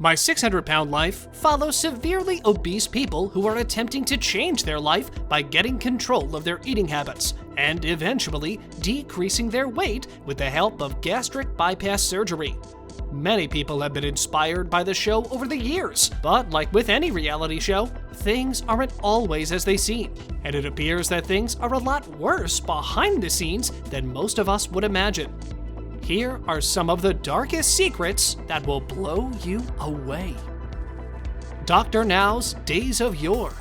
My 600-Pound Life follows severely obese people who are attempting to change their life by getting control of their eating habits and eventually decreasing their weight with the help of gastric bypass surgery. Many people have been inspired by the show over the years, but like with any reality show, things aren't always as they seem, and it appears that things are a lot worse behind the scenes than most of us would imagine. Here are some of the darkest secrets that will blow you away. Dr. Now's Days of Yore.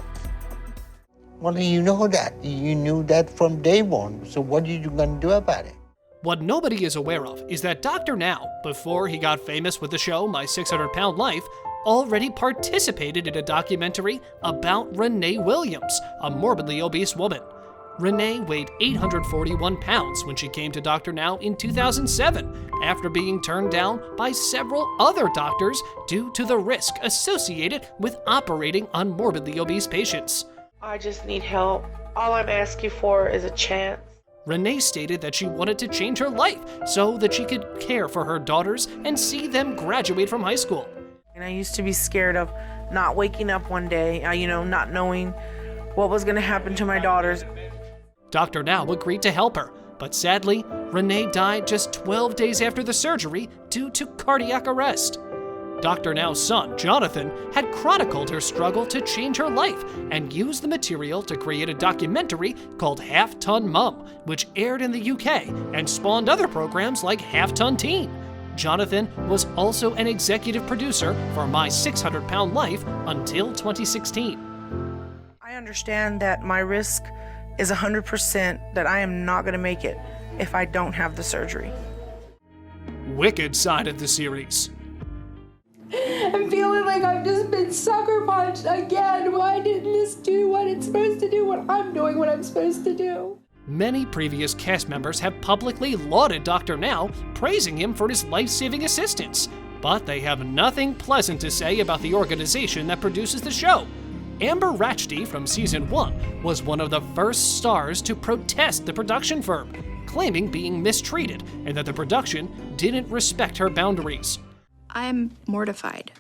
Well, you know that. You knew that from day one. So what are you going to do about it? What nobody is aware of is that Dr. Now, before he got famous with the show My 600-Pound Life, already participated in a documentary about Renee Williams, a morbidly obese woman. Renee weighed 841 pounds when she came to Dr. Now in 2007, after being turned down by several other doctors due to the risk associated with operating on morbidly obese patients. I just need help. All I'm asking for is a chance. Renee stated that she wanted to change her life so that she could care for her daughters and see them graduate from high school. And I used to be scared of not waking up one day, not knowing what was going to happen to my daughters. Dr. Now agreed to help her, but sadly, Renee died just 12 days after the surgery due to cardiac arrest. Dr. Now's son, Jonathan, had chronicled her struggle to change her life and used the material to create a documentary called Half Ton Mum, which aired in the UK and spawned other programs like Half Ton Teen. Jonathan was also an executive producer for My 600-Pound Life until 2016. I understand that my risk is 100% that I am not going to make it if I don't have the surgery. Wicked side of the series. I'm feeling like I've just been sucker punched again. Why didn't this do what it's supposed to do when I'm doing what I'm supposed to do? Many previous cast members have publicly lauded Dr. Now, praising him for his life-saving assistance, but they have nothing pleasant to say about the organization that produces the show. Amber Ratchty from season 1 was one of the first stars to protest the production firm, claiming being mistreated and that the production didn't respect her boundaries. I'm mortified.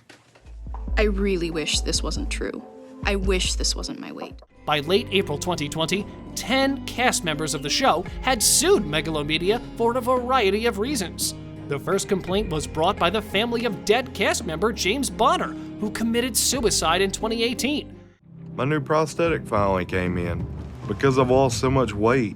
I really wish this wasn't true. I wish this wasn't my weight. By late April 2020, 10 cast members of the show had sued Megalomedia for a variety of reasons. The first complaint was brought by the family of dead cast member James Bonner, who committed suicide in 2018. My new prosthetic finally came in because I've lost so much weight.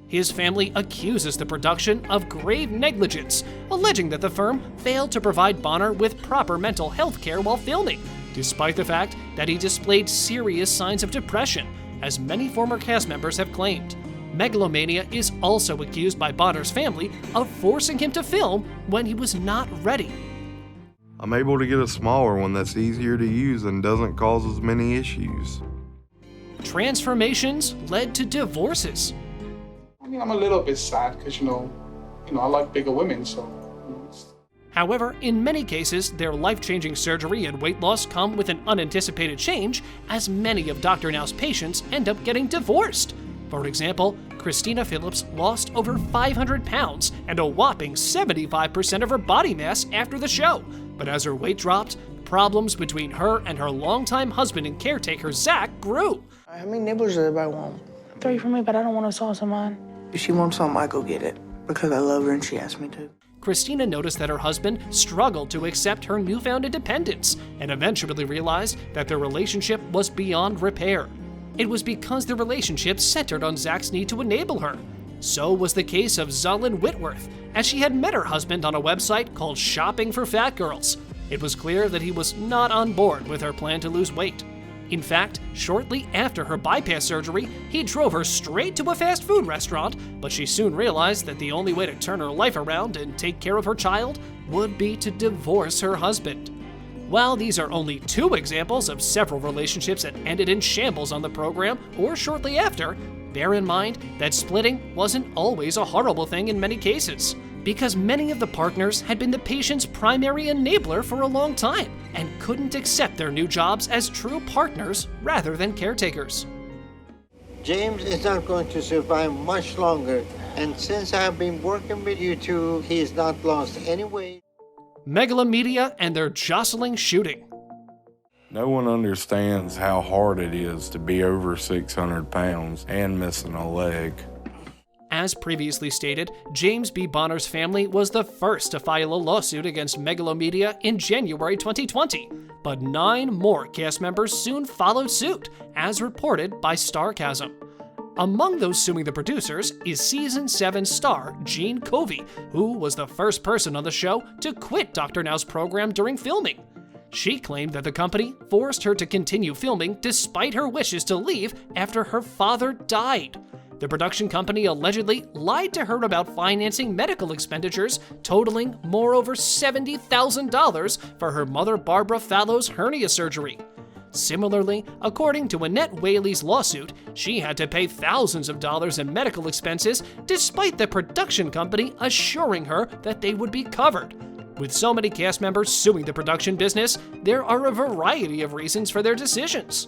His family accuses the production of grave negligence, alleging that the firm failed to provide Bonner with proper mental health care while filming, despite the fact that he displayed serious signs of depression, as many former cast members have claimed. Megalomania is also accused by Bonner's family of forcing him to film when he was not ready. I'm able to get a smaller one that's easier to use and doesn't cause as many issues. Transformations led to divorces. I mean, I'm a little bit sad because, I like bigger women, so. However, in many cases, their life-changing surgery and weight loss come with an unanticipated change, as many of Dr. Now's patients end up getting divorced. For example, Christina Phillips lost over 500 pounds and a whopping 75% of her body mass after the show. But as her weight dropped, problems between her and her longtime husband and caretaker, Zach, grew. How many nibblers does everybody want? 3 for me, but I don't want a sauce on mine. If she wants something, I go get it because I love her and she asked me to. Christina noticed that her husband struggled to accept her newfound independence and eventually realized that their relationship was beyond repair. It was because the relationship centered on Zach's need to enable her. So was the case of Zullen Whitworth, as she had met her husband on a website called Shopping for Fat Girls. It was clear that he was not on board with her plan to lose weight. In fact, shortly after her bypass surgery, he drove her straight to a fast food restaurant, but she soon realized that the only way to turn her life around and take care of her child would be to divorce her husband. While these are only 2 examples of several relationships that ended in shambles on the program or shortly after, bear in mind that splitting wasn't always a horrible thing in many cases, because many of the partners had been the patient's primary enabler for a long time and couldn't accept their new jobs as true partners rather than caretakers. James is not going to survive much longer, and since I've been working with you two, he has not lost any weight. Megalomedia and their jostling shooting. No one understands how hard it is to be over 600 pounds and missing a leg. As previously stated, James B. Bonner's family was the first to file a lawsuit against Megalomedia in January 2020, but 9 more cast members soon followed suit, as reported by Starcasm. Among those suing the producers is Season 7 star Gene Covey, who was the first person on the show to quit Dr. Now's program during filming. She claimed that the company forced her to continue filming despite her wishes to leave after her father died. The production company allegedly lied to her about financing medical expenditures totaling moreover $70,000 for her mother Barbara Fallow's hernia surgery. Similarly, according to Annette Whaley's lawsuit, she had to pay thousands of dollars in medical expenses despite the production company assuring her that they would be covered. With so many cast members suing the production business, there are a variety of reasons for their decisions.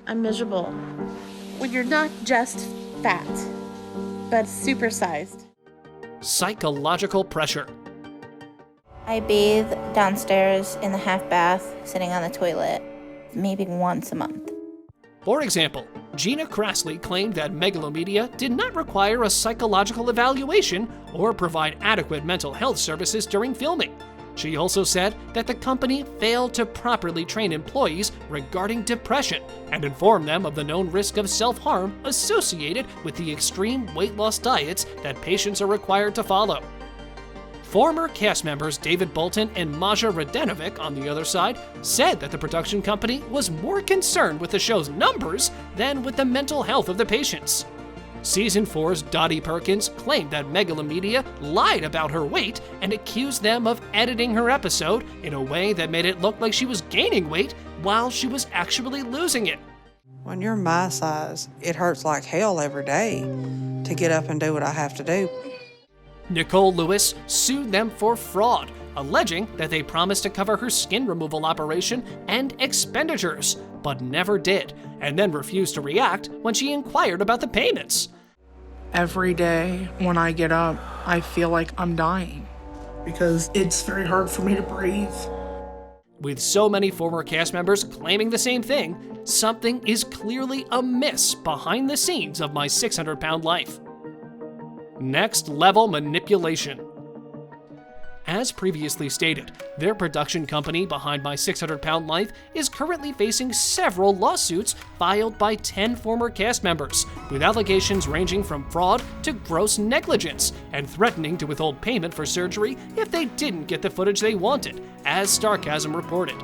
I'm miserable. When you're not just fat, but supersized. Psychological pressure. I bathe downstairs in the half bath, sitting on the toilet, maybe once a month. For example, Gina Crassley claimed that Megalomedia did not require a psychological evaluation or provide adequate mental health services during filming. She also said that the company failed to properly train employees regarding depression and inform them of the known risk of self-harm associated with the extreme weight loss diets that patients are required to follow. Former cast members David Bolton and Maja Radenovic, on the other side, said that the production company was more concerned with the show's numbers than with the mental health of the patients. Season 4's Dottie Perkins claimed that Megalomedia lied about her weight and accused them of editing her episode in a way that made it look like she was gaining weight while she was actually losing it. When you're my size, it hurts like hell every day to get up and do what I have to do. Nicole Lewis sued them for fraud, alleging that they promised to cover her skin removal operation and expenditures, but never did, and then refused to react when she inquired about the payments. Every day when I get up, I feel like I'm dying because it's very hard for me to breathe. With so many former cast members claiming the same thing, something is clearly amiss behind the scenes of my 600-pound life. Next level manipulation. As previously stated, their production company behind My 600-Pound Life is currently facing several lawsuits filed by 10 former cast members, with allegations ranging from fraud to gross negligence, and threatening to withhold payment for surgery if they didn't get the footage they wanted, as Starcasm reported.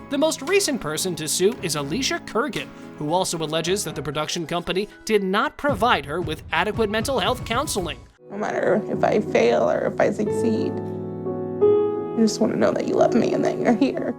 The most recent person to sue is Alicia Kurgan, who also alleges that the production company did not provide her with adequate mental health counseling. No matter if I fail or if I succeed, I just want to know that you love me and that you're here.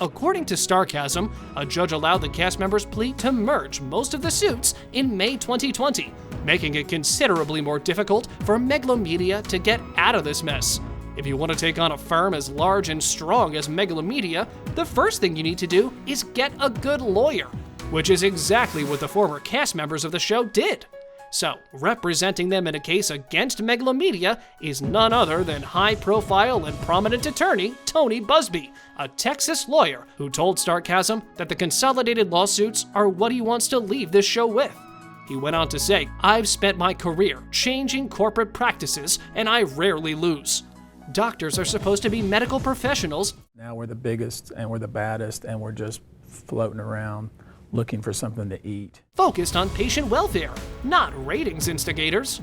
According to Starcasm, a judge allowed the cast members' plea to merge most of the suits in May 2020, making it considerably more difficult for Megalomedia to get out of this mess. If you want to take on a firm as large and strong as Megalomedia, the first thing you need to do is get a good lawyer, which is exactly what the former cast members of the show did. So, representing them in a case against Megalomedia is none other than high-profile and prominent attorney Tony Busby, a Texas lawyer who told Starcasm that the consolidated lawsuits are what he wants to leave this show with. He went on to say, "I've spent my career changing corporate practices, and I rarely lose. Doctors are supposed to be medical professionals. Now we're the biggest and we're the baddest and we're just floating around looking for something to eat. Focused on patient welfare, not ratings instigators."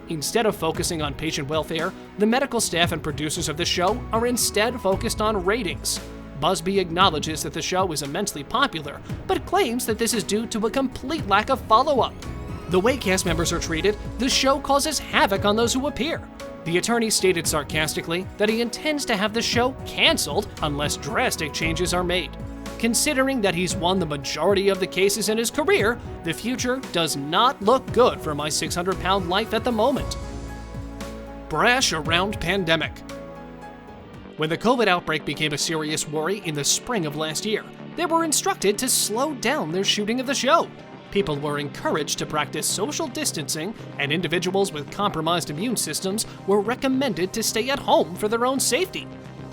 Instead of focusing on patient welfare, the medical staff and producers of the show are instead focused on ratings. Busby acknowledges that the show is immensely popular, but claims that this is due to a complete lack of follow-up. The way cast members are treated, the show causes havoc on those who appear. The attorney stated sarcastically that he intends to have the show canceled unless drastic changes are made. Considering that he's won the majority of the cases in his career, the future does not look good for My 600-Pound Life at the moment. Brash around pandemic. When the COVID outbreak became a serious worry in the spring of last year, they were instructed to slow down their shooting of the show. People were encouraged to practice social distancing, and individuals with compromised immune systems were recommended to stay at home for their own safety.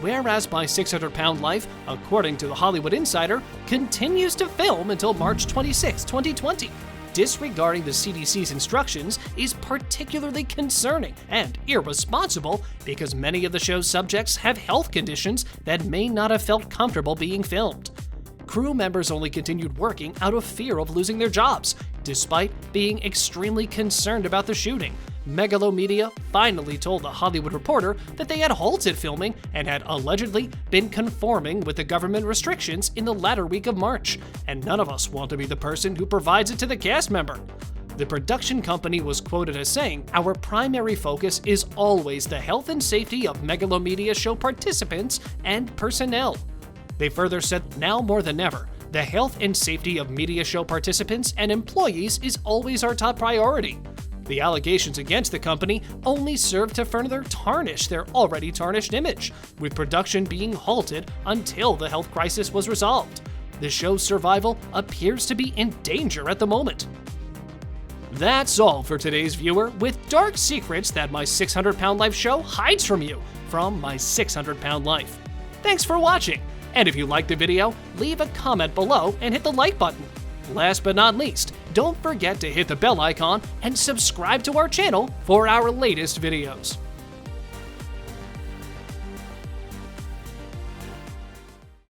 whereas My 600-Pound Life, according to The Hollywood Insider, continues to film until March 26, 2020. Disregarding the CDC's instructions is particularly concerning and irresponsible because many of the show's subjects have health conditions that may not have felt comfortable being filmed. Crew members only continued working out of fear of losing their jobs, despite being extremely concerned about the shooting. Megalomedia finally told The Hollywood Reporter that they had halted filming and had allegedly been conforming with the government restrictions in the latter week of March, and none of us want to be the person who provides it to the cast member. The production company was quoted as saying, "Our primary focus is always the health and safety of Megalomedia show participants and personnel." They further said, "Now more than ever, the health and safety of media show participants and employees is always our top priority." The allegations against the company only serve to further tarnish their already tarnished image, with production being halted until the health crisis was resolved. The show's survival appears to be in danger at the moment. That's all for today's viewer, with dark secrets that My 600-Pound Life show hides from you from My 600-Pound Life. Thanks for watching, and if you liked the video, leave a comment below and hit the like button. Last but not least, don't forget to hit the bell icon and subscribe to our channel for our latest videos.